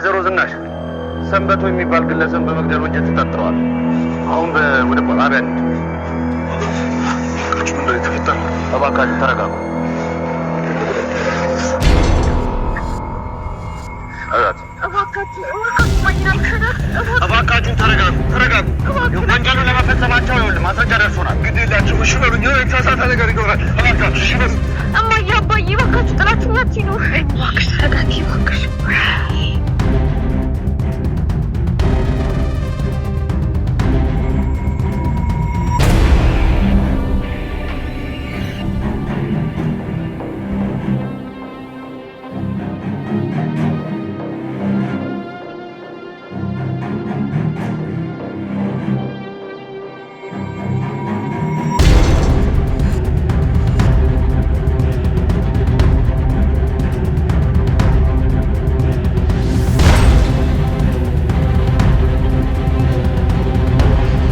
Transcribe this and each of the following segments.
ወይዘሮ ዝናሽ ሰንበቶ የሚባል ግለሰብ በመግደል ወንጀል ተጠርጥረዋል። አሁን ወደ ጣቢያ እንሂድ። ምንድን ነው የተፈጠረው? እባካችሁ ተረጋጉ። እባካችሁን ተረጋጉ። ወንጀሉን ለመፈጸማቸው ይኸውልህ ማስረጃ ደርሶናል። እንግዲህ ላችሁ እሺ በሉኝ። የተሳሳተ ነገር ይኖራል። እባካችሁ እሺ በሉኝ። እማዬ አባዬ እባካችሁ ጥላችሁ አትሂዱ። እባክሽ ተረጋጊ እባክሽ።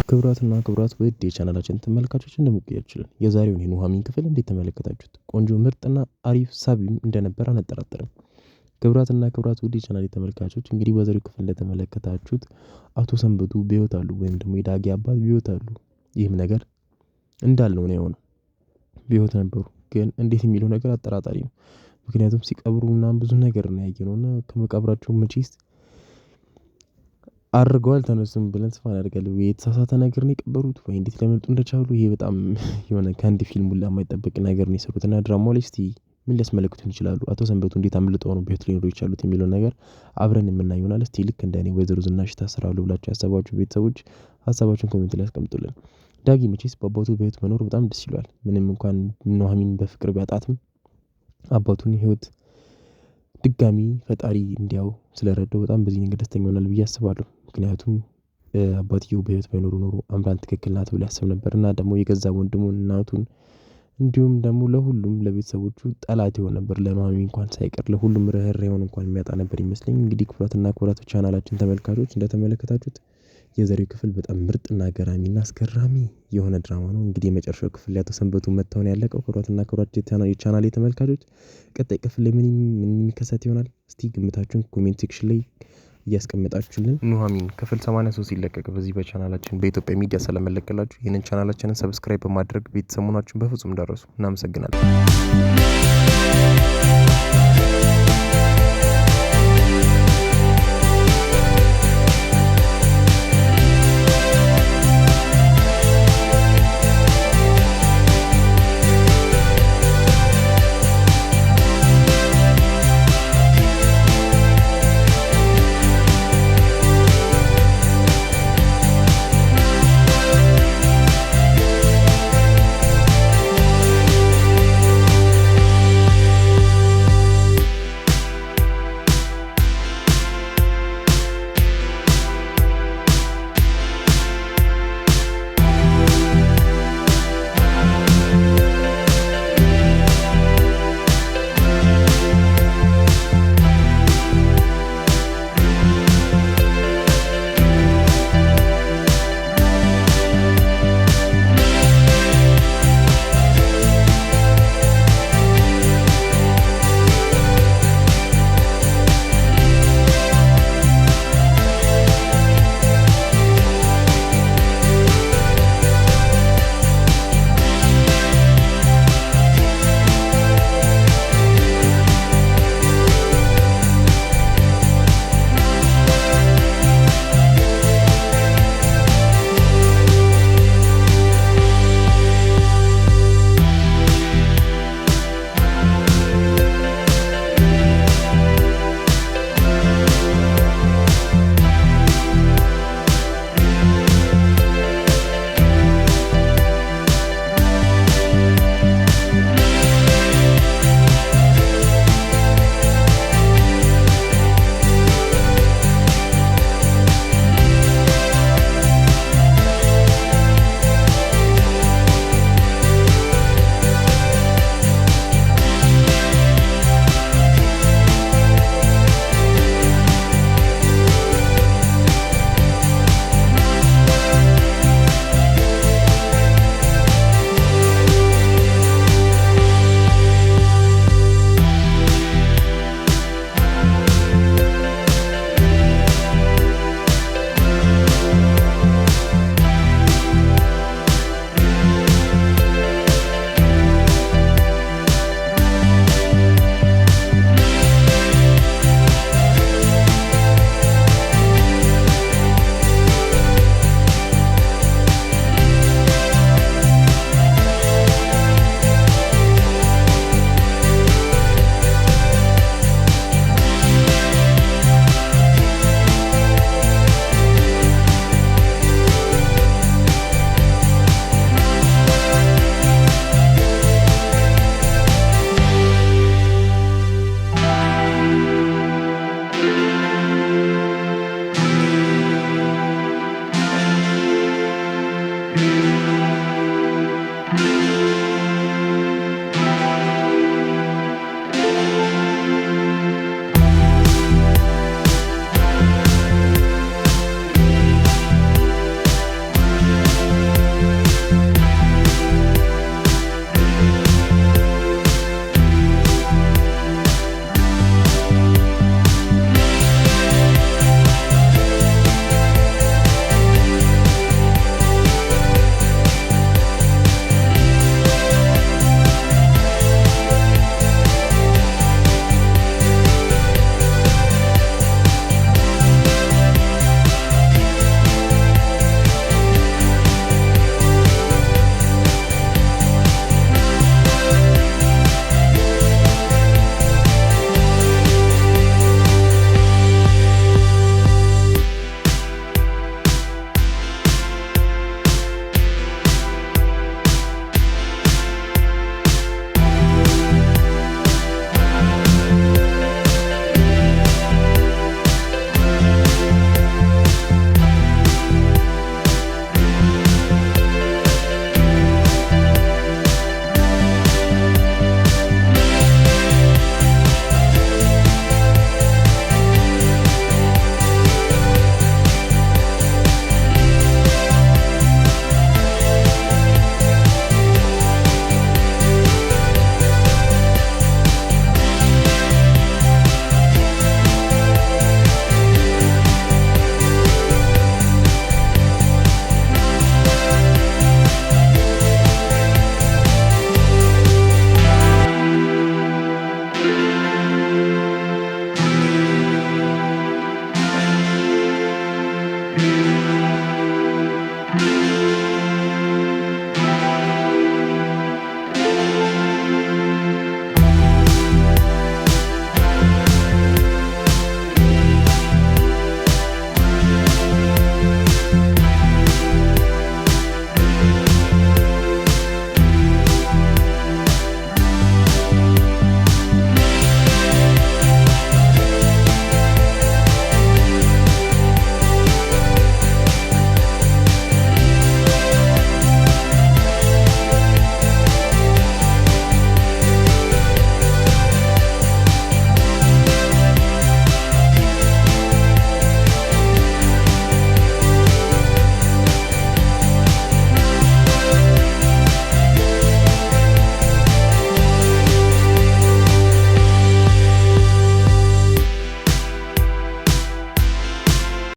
ክብራትና ክብራት ውድ የቻናላችን ተመልካቾች እንደምትቆያችሁልን የዛሬውን የኑሐሚን ክፍል እንዴት ተመለከታችሁት? ቆንጆ ምርጥና አሪፍ ሳቢም እንደነበር አንጠራጠርም። ክብራትና ክብራት ውድ የቻናሌ ተመልካቾች እንግዲህ በዛሬው ክፍል እንደተመለከታችሁት አቶ ሰንበቱ በሕይወት አሉ ወይም ደግሞ የዳጊ አባት በሕይወት አሉ። ይህም ነገር እንዳልነው ነው የሆነው። በሕይወት ነበሩ፣ ግን እንዴት የሚለው ነገር አጠራጣሪ ነው። ምክንያቱም ሲቀብሩ ምናምን ብዙ ነገር ነው ያየነውና ከመቃብራቸው መቼስ አድርገው አልተነሱም ብለን ተስፋ እናደርጋለን። ወይ የተሳሳተ ነገር ነው የቀበሩት ወይ እንዴት ሊያመልጡ እንደቻሉ ይሄ በጣም የሆነ ከአንድ ፊልም ሁላ የማይጠበቅ ነገር ነው የሰሩትና ድራማው ላይ እስቲ ምን ሊያስመለክቱን ይችላሉ? አቶ ሰንበቱ እንዴት አምልጠው ነው በሕይወት ሊኖሩ የቻሉት የሚለውን ነገር አብረን የምናየው ይሆናል። እስቲ ልክ እንደኔ ወይዘሮ ዝናሽ ታስራሉ ብላችሁ ያሰባችሁ ቤተሰቦች ሀሳባችሁን ኮሜንት ላይ አስቀምጡልን። ዳጊ መቼስ በአባቱ በሕይወት መኖር በጣም ደስ ይለዋል። ምንም እንኳን ኑሐሚን በፍቅር ቢያጣትም አባቱን ሕይወት ድጋሚ ፈጣሪ እንዲያው ስለረዳው በጣም በዚህ ነገር ደስተኛ ይሆናል ብዬ አስባለሁ። ምክንያቱም አባትየው በሕይወት ባይኖሩ ኖሮ አምራን ትክክል ናት ብሎ ያስብ ነበር እና ደግሞ የገዛ ወንድሙን እናቱን እንዲሁም ደግሞ ለሁሉም ለቤተሰቦቹ ጠላት ይሆን ነበር። ለኑሐሚን እንኳን ሳይቀር ለሁሉም ርህራሄውን እንኳን የሚያጣ ነበር ይመስለኝ። እንግዲህ ክብራትና ክብራት ቻናላችን ተመልካቾች እንደተመለከታችሁት የዛሬው ክፍል በጣም ምርጥና ገራሚና አስገራሚ የሆነ ድራማ ነው። እንግዲህ የመጨረሻው ክፍል ላይ አቶ ሰንበቱ መጥተው ነው ያለቀው። ክብራትና ክብራት የቻናሌ ተመልካቾች ቀጣይ ክፍል ላይ ምን የሚከሰት ይሆናል? እስቲ ግምታችሁን ኮሜንት ሴክሽን ላይ እያስቀመጣችሁልን። ኑሐሚን ክፍል 83 ይለቀቅ በዚህ በቻናላችን በኢትዮጵያ ሚዲያ ስለመለቀላችሁ ይህንን ቻናላችንን ሰብስክራይብ በማድረግ ቤተሰብ መሆናችሁን በፍጹም እንዳትረሱ። እናመሰግናለን።